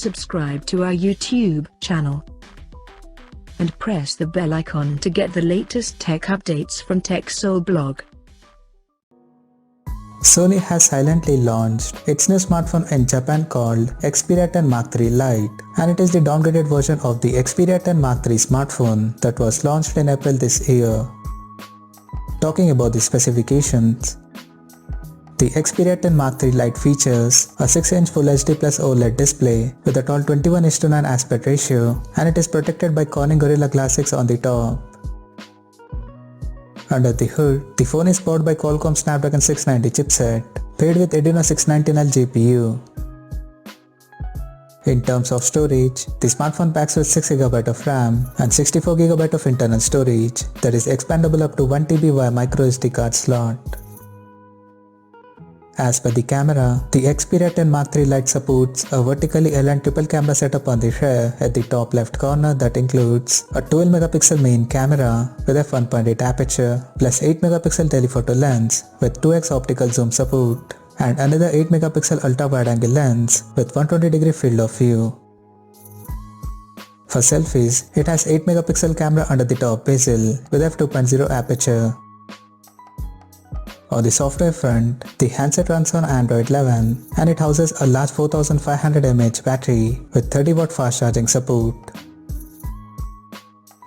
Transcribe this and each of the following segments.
subscribe to our YouTube channel and press the bell icon to get the latest tech updates from TechSole Blog. Sony has silently launched its new smartphone in Japan called Xperia 10 Mark III Lite, and it is the downgraded version of the Xperia 10 Mark III smartphone that was launched in April this year. Talking about the specifications, the Xperia 10 Mark III Lite features a 6-inch Full HD Plus OLED display with a tall 21:9 aspect ratio, and it is protected by Corning Gorilla Glass 6 on the top. Under the hood, the phone is powered by Qualcomm Snapdragon 690 chipset, paired with Adreno 690L GPU. In terms of storage, the smartphone packs with 6GB of RAM and 64GB of internal storage that is expandable up to 1TB via microSD card slot. As per the camera, the Xperia 10 Mark III Lite supports a vertically aligned triple camera setup on the rear at the top left corner that includes a 12MP main camera with f1.8 aperture plus 8MP telephoto lens with 2x optical zoom support and another 8MP ultra wide angle lens with 120° field of view. For selfies, it has 8MP camera under the top bezel with f2.0 aperture. On the software front, the handset runs on Android 11 and it houses a large 4500 mAh battery with 30W fast charging support.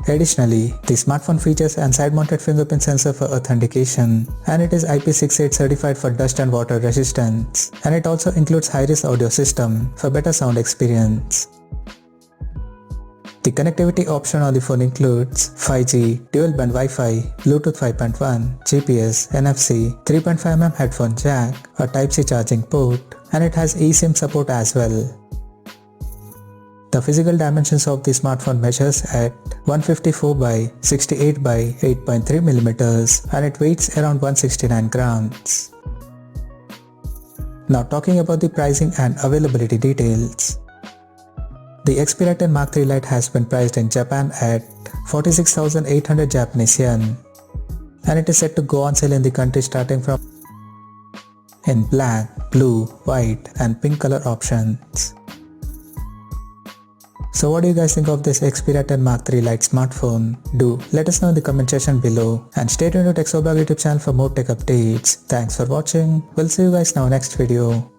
Additionally, the smartphone features an side-mounted fingerprint sensor for authentication, and it is IP68 certified for dust and water resistance, and it also includes high-res audio system for better sound experience. The connectivity option on the phone includes 5G, dual-band Wi-Fi, Bluetooth 5.1, GPS, NFC, 3.5mm headphone jack, a Type-C charging port, and it has eSIM support as well. The physical dimensions of the smartphone measures at 154 by 68 by 8.3mm and it weighs around 169 grams. Now talking about the pricing and availability details. The Xperia 10 Mark III Lite has been priced in Japan at 46,800 Japanese yen, and it is set to go on sale in the country starting from in black, blue, white and pink color options. So what do you guys think of this Xperia 10 Mark III Lite smartphone? Do let us know in the comment section below and stay tuned to TechSole Blog YouTube channel for more tech updates. Thanks for watching. We'll see you guys now next video.